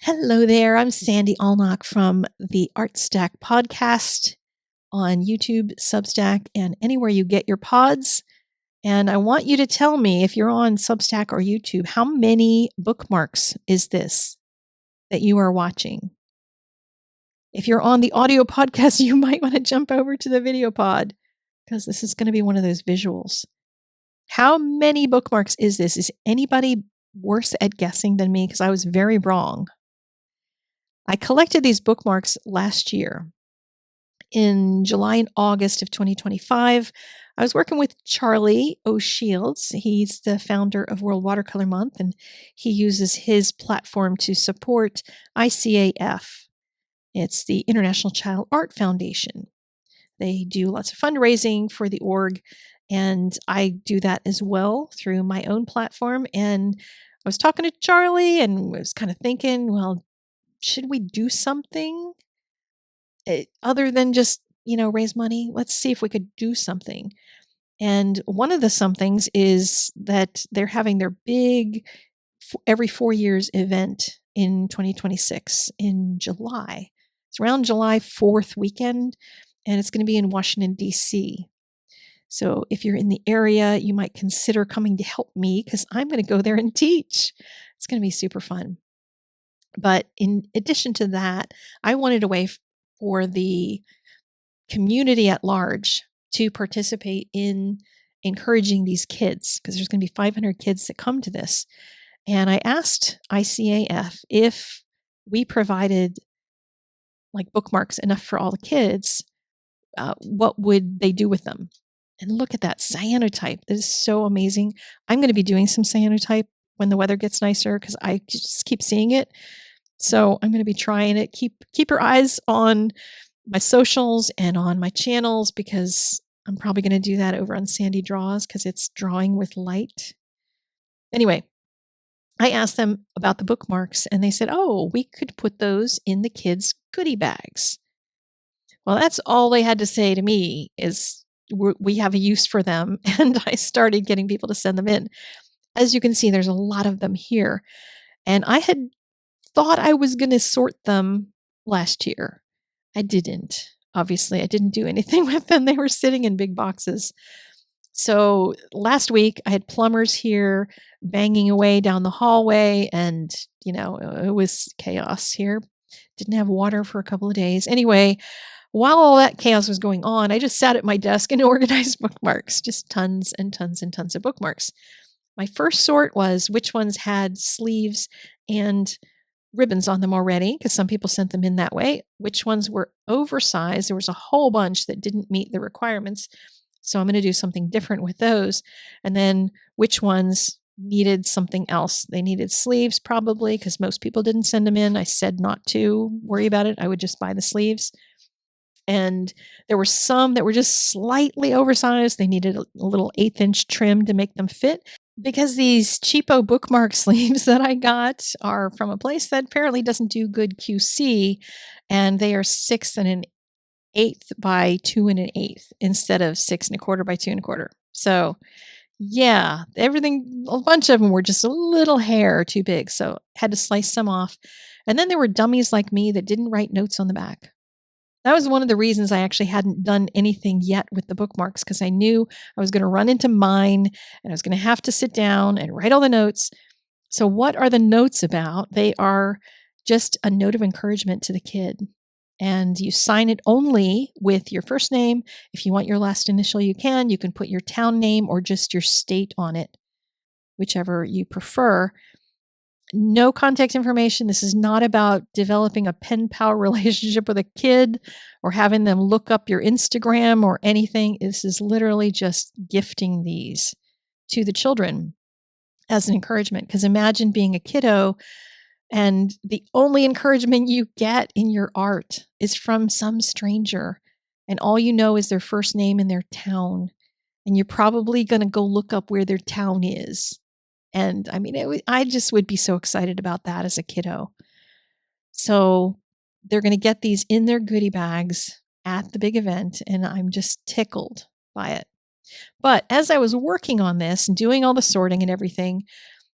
Hello there. I'm Sandy Allnock from the Artstack podcast on YouTube, Substack, and anywhere you get your pods. And I want you to tell me, if you're on Substack or YouTube, how many bookmarks is this that you are watching? If you're on the audio podcast, you might want to jump over to the video pod because this is going to be one of those visuals. How many bookmarks is this? Is anybody worse at guessing than me? Because I was very wrong. I collected these bookmarks last year. In July and August of 2025, I was working with Charlie O'Shields. He's the founder of World Watercolor Month, and he uses his platform to support ICAF. It's the International Child Art Foundation. They do lots of fundraising for the org, and I do that as well through my own platform. And I was talking to Charlie and was kind of thinking, well, should we do something other than just, raise money? Let's see if we could do something. And one of the somethings is that they're having their big every 4 years event in 2026 in July. It's around July 4th weekend, and it's going to be in Washington, D.C. So if you're in the area, you might consider coming to help me because I'm going to go there and teach. It's going to be super fun. But in addition to that, I wanted a way for the community at large to participate in encouraging these kids, because there's going to be 500 kids that come to this. And I asked ICAF if we provided like bookmarks enough for all the kids, what would they do with them? And look at that cyanotype. This is so amazing. I'm going to be doing some cyanotype when the weather gets nicer because I just keep seeing it. So I'm going to be trying it. Keep your eyes on my socials and on my channels because I'm probably going to do that over on Sandy Draws because it's drawing with light. Anyway, I asked them about the bookmarks and they said, oh, we could put those in the kids' goodie bags. Well, that's all they had to say to me is we have a use for them. And I started getting people to send them in. As you can see, there's a lot of them here. And I had thought I was going to sort them last year. I didn't. Obviously, I didn't do anything with them. They were sitting in big boxes. So last week, I had plumbers here banging away down the hallway, and, it was chaos here. Didn't have water for a couple of days. Anyway, while all that chaos was going on, I just sat at my desk and organized bookmarks, just tons and tons and tons of bookmarks. My first sort was which ones had sleeves and ribbons on them already, because some people sent them in that way. Which ones were oversized? There was a whole bunch that didn't meet the requirements. So I'm going to do something different with those. And then which ones needed something else? They needed sleeves probably because most people didn't send them in. I said not to worry about it. I would just buy the sleeves. And there were some that were just slightly oversized. They needed a little 1/8-inch trim to make them fit. Because these cheapo bookmark sleeves that I got are from a place that apparently doesn't do good QC, and they are 6 1/8 by 2 1/8 instead of 6 1/4 by 2 1/4. So yeah, a bunch of them were just a little hair too big, so had to slice some off. And then there were dummies like me that didn't write notes on the back. That was one of the reasons I actually hadn't done anything yet with the bookmarks, because I knew I was going to run into mine and I was going to have to sit down and write all the notes. So what are the notes about? They are just a note of encouragement to the kid. And you sign it only with your first name. If you want your last initial, you can. You can put your town name or just your state on it, whichever you prefer. No contact information. This is not about developing a pen pal relationship with a kid or having them look up your Instagram or anything. This is literally just gifting these to the children as an encouragement. Because imagine being a kiddo and the only encouragement you get in your art is from some stranger. And all you know is their first name and their town. And you're probably going to go look up where their town is. And I mean, I just would be so excited about that as a kiddo. So they're going to get these in their goodie bags at the big event, and I'm just tickled by it. But as I was working on this and doing all the sorting and everything,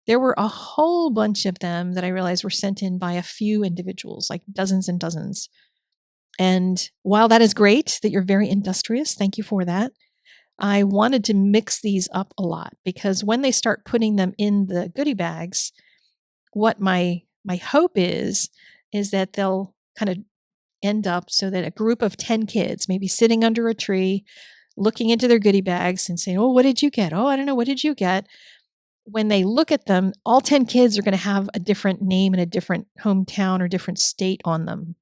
there were a whole bunch of them that I realized were sent in by a few individuals, like dozens and dozens. And while that is great that you're very industrious, thank you for that, I wanted to mix these up a lot because when they start putting them in the goodie bags, what my hope is that they'll kind of end up so that a group of 10 kids maybe sitting under a tree looking into their goodie bags and saying, "Oh, what did you get? Oh, I don't know, what did you get?" When they look at them, all 10 kids are going to have a different name and a different hometown or different state on them.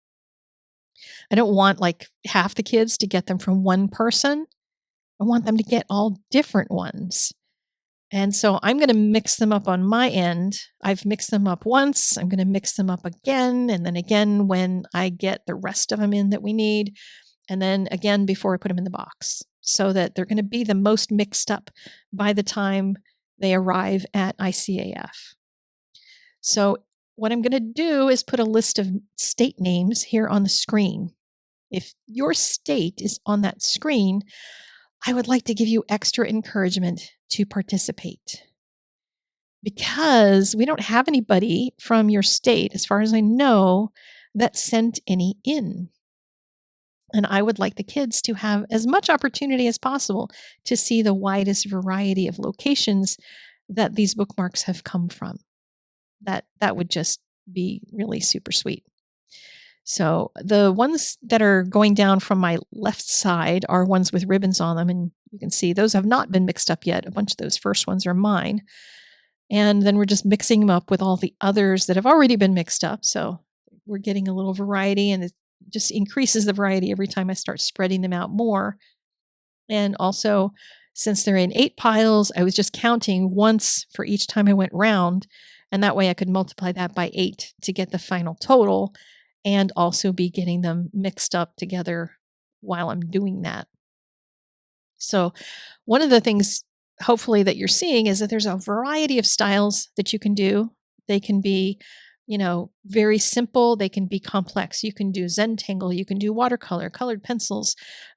I don't want like half the kids to get them from one person. I want them to get all different ones. And so I'm going to mix them up on my end. I've mixed them up once. I'm going to mix them up again and then again when I get the rest of them in that we need. And then again before I put them in the box so that they're going to be the most mixed up by the time they arrive at ICAF. So what I'm going to do is put a list of state names here on the screen. If your state is on that screen, I would like to give you extra encouragement to participate because we don't have anybody from your state, as far as I know, that sent any in. And I would like the kids to have as much opportunity as possible to see the widest variety of locations that these bookmarks have come from. That would just be really super sweet. So the ones that are going down from my left side are ones with ribbons on them. And you can see those have not been mixed up yet. A bunch of those first ones are mine. And then we're just mixing them up with all the others that have already been mixed up. So we're getting a little variety and it just increases the variety every time I start spreading them out more. And also, since they're in 8 piles, I was just counting once for each time I went round. And that way I could multiply that by 8 to get the final total and also be getting them mixed up together while I'm doing that. So one of the things hopefully that you're seeing is that there's a variety of styles that you can do. They can be, very simple. They can be complex. You can do Zentangle. You can do watercolor, colored pencils.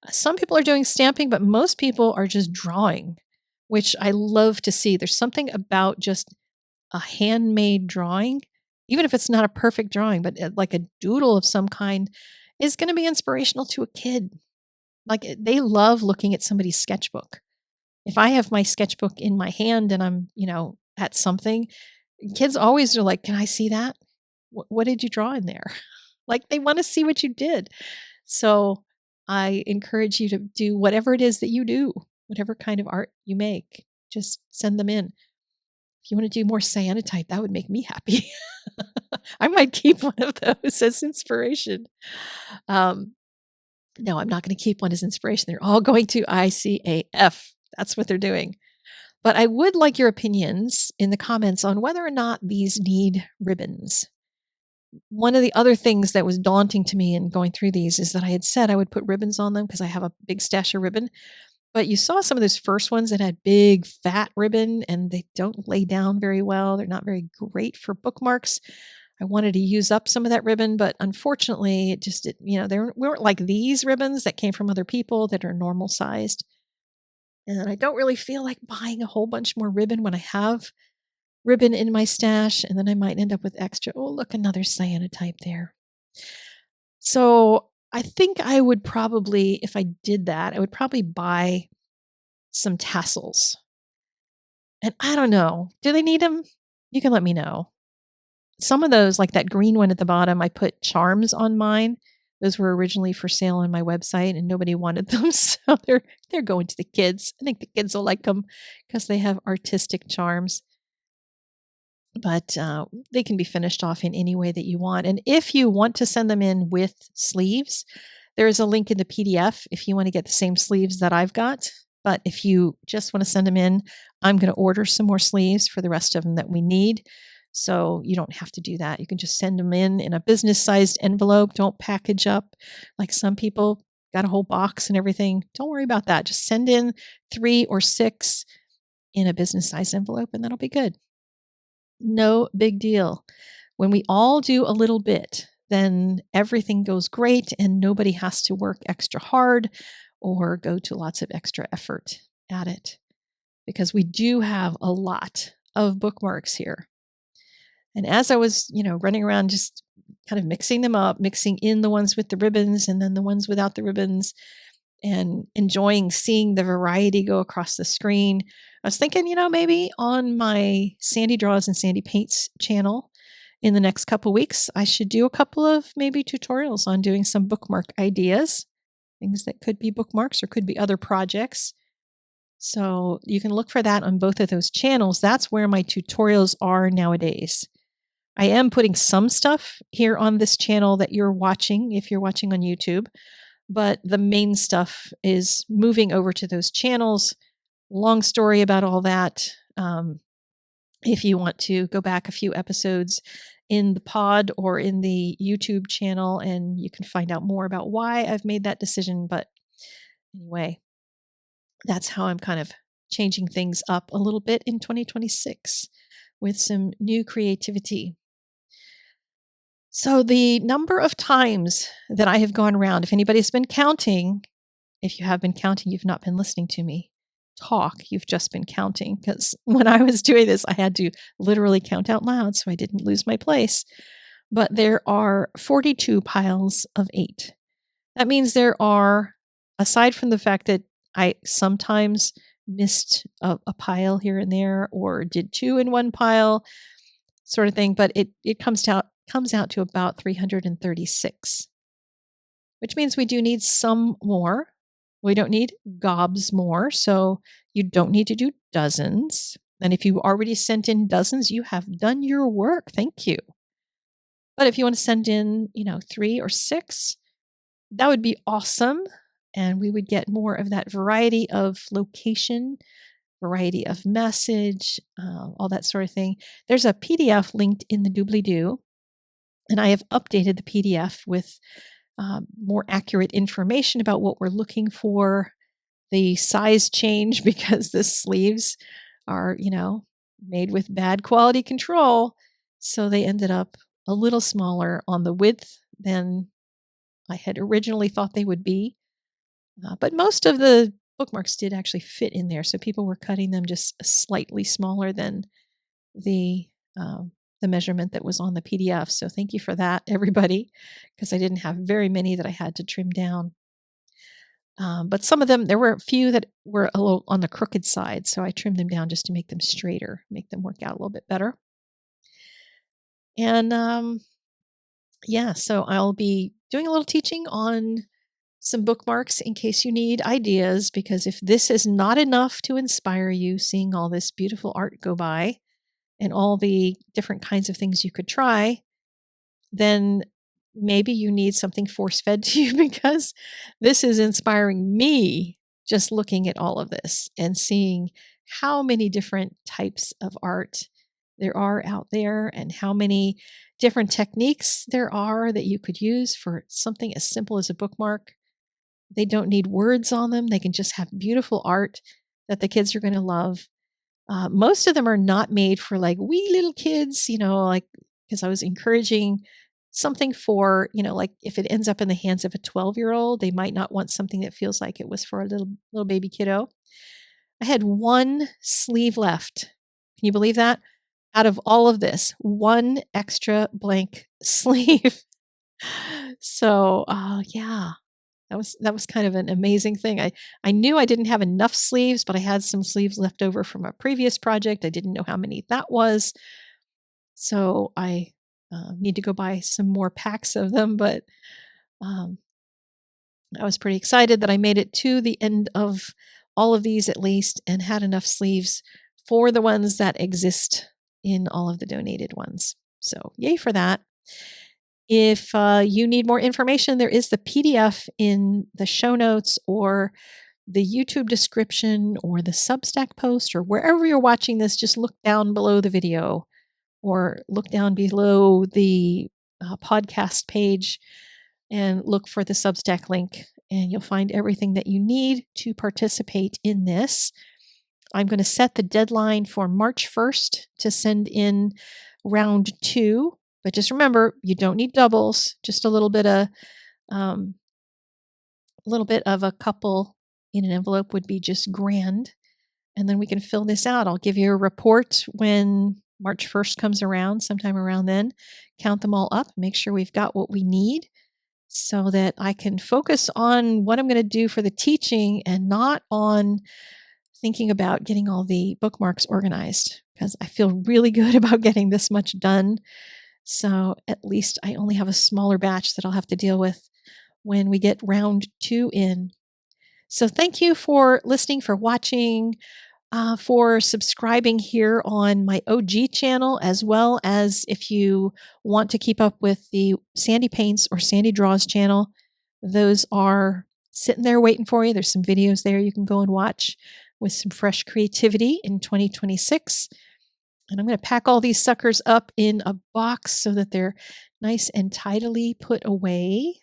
Some people are doing stamping, but most people are just drawing, which I love to see. There's something about just a handmade drawing, even if it's not a perfect drawing, but like a doodle of some kind is going to be inspirational to a kid. Like they love looking at somebody's sketchbook. If I have my sketchbook in my hand and I'm, at something, kids always are like, "Can I see that? What did you draw in there?" Like they want to see what you did. So I encourage you to do whatever it is that you do, whatever kind of art you make, just send them in. If you want to do more cyanotype, that would make me happy. I might keep one of those as inspiration. No, I'm not going to keep one as inspiration. They're all going to ICAF. That's what they're doing. But I would like your opinions in the comments on whether or not these need ribbons. One of the other things that was daunting to me in going through these is that I had said I would put ribbons on them because I have a big stash of ribbon. But you saw some of those first ones that had big fat ribbon and they don't lay down very well. They're not very great for bookmarks. I wanted to use up some of that ribbon, but unfortunately it just, they weren't like these ribbons that came from other people that are normal sized. And I don't really feel like buying a whole bunch more ribbon when I have ribbon in my stash, and then I might end up with extra. Oh, look, another cyanotype there. So I think I would probably, if I did that, I would probably buy some tassels. And I don't know, do they need them? You can let me know. Some of those, like that green one at the bottom, I put charms on mine. Those were originally for sale on my website and nobody wanted them. So they're going to the kids. I think the kids will like them because they have artistic charms. But they can be finished off in any way that you want. And if you want to send them in with sleeves, there is a link in the PDF if you want to get the same sleeves that I've got. But if you just want to send them in, I'm going to order some more sleeves for the rest of them that we need. So you don't have to do that. You can just send them in a business-sized envelope. Don't package up like some people got a whole box and everything. Don't worry about that. Just send in 3 or 6 in a business-sized envelope and that'll be good. No big deal. When we all do a little bit, then everything goes great and nobody has to work extra hard or go to lots of extra effort at it. Because we do have a lot of bookmarks here. And as I was, running around just kind of mixing them up, mixing in the ones with the ribbons and then the ones without the ribbons, and enjoying seeing the variety go across the screen, I was thinking, maybe on my Sandy Draws and Sandy Paints channel in the next couple weeks, I should do a couple of maybe tutorials on doing some bookmark ideas, things that could be bookmarks or could be other projects. So you can look for that on both of those channels. That's where my tutorials are nowadays. I am putting some stuff here on this channel that you're watching, if you're watching on YouTube, but the main stuff is moving over to those channels. Long story about all that. If you want to go back a few episodes in the pod or in the YouTube channel, and you can find out more about why I've made that decision. But anyway, that's how I'm kind of changing things up a little bit in 2026 with some new creativity. So the number of times that I have gone around, if anybody's been counting, if you have been counting, you've not been listening to me talk. You've just been counting, because when I was doing this, I had to literally count out loud so I didn't lose my place. But there are 42 piles of 8. That means there are, aside from the fact that I sometimes missed a pile here and there or did 2 in one pile sort of thing, but it comes out to about 336, which means we do need some more. We don't need gobs more, so you don't need to do dozens. And if you already sent in dozens, you have done your work. Thank you. But if you want to send in, 3 or 6, that would be awesome. And we would get more of that variety of location, variety of message, all that sort of thing. There's a PDF linked in the doobly-doo, and I have updated the PDF with more accurate information about what we're looking for. The size change because the sleeves are, made with bad quality control. So they ended up a little smaller on the width than I had originally thought they would be. But most of the bookmarks did actually fit in there. So people were cutting them just slightly smaller than the measurement that was on the PDF. So thank you for that, everybody, because I didn't have very many that I had to trim down. But some of them, there were a few that were a little on the crooked side. So I trimmed them down just to make them straighter, make them work out a little bit better. And so I'll be doing a little teaching on some bookmarks in case you need ideas, because if this is not enough to inspire you, seeing all this beautiful art go by and all the different kinds of things you could try, then maybe you need something force-fed to you, because this is inspiring me just looking at all of this and seeing how many different types of art there are out there and how many different techniques there are that you could use for something as simple as a bookmark. They don't need words on them. They can just have beautiful art that the kids are going to love. Most of them are not made for like wee little kids, because I was encouraging something for, like if it ends up in the hands of a 12-year-old, they might not want something that feels like it was for a little baby kiddo. I had 1 sleeve left. Can you believe that? Out of all of this, 1 extra blank sleeve. So, yeah. That was kind of an amazing thing. I knew I didn't have enough sleeves, but I had some sleeves left over from a previous project. I didn't know how many that was. So I need to go buy some more packs of them. But I was pretty excited that I made it to the end of all of these at least and had enough sleeves for the ones that exist in all of the donated ones. So yay for that. If you need more information, there is the PDF in the show notes or the YouTube description or the Substack post, or wherever you're watching this. Just look down below the video or look down below the podcast page and look for the Substack link, and you'll find everything that you need to participate in this. I'm going to set the deadline for March 1st to send in round 2. But just remember, you don't need doubles. Just a little bit of a couple in an envelope would be just grand. and then we can fill this out. I'll give you a report when March 1st comes around, sometime around then. Count them all up, make sure we've got what we need so that I can focus on what I'm going to do for the teaching and not on thinking about getting all the bookmarks organized, because I feel really good about getting this much done. So at least I only have a smaller batch that I'll have to deal with when we get round 2 in. So thank you for listening, for watching, for subscribing here on my OG channel, as well as if you want to keep up with the Sandy Paints or Sandy Draws channel. Those are sitting there waiting for you. There's some videos there you can go and watch with some fresh creativity in 2026. And I'm going to pack all these suckers up in a box so that they're nice and tidily put away.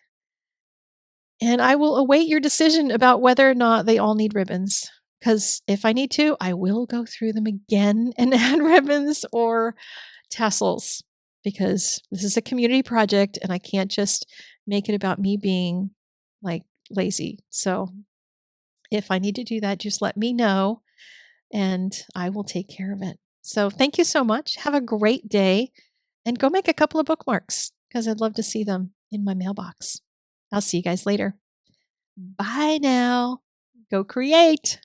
And I will await your decision about whether or not they all need ribbons. Because if I need to, I will go through them again and add ribbons or tassels. Because this is a community project and I can't just make it about me being like lazy. So if I need to do that, just let me know and I will take care of it. So thank you so much. Have a great day and go make a couple of bookmarks because I'd love to see them in my mailbox. I'll see you guys later. Bye now. Go create.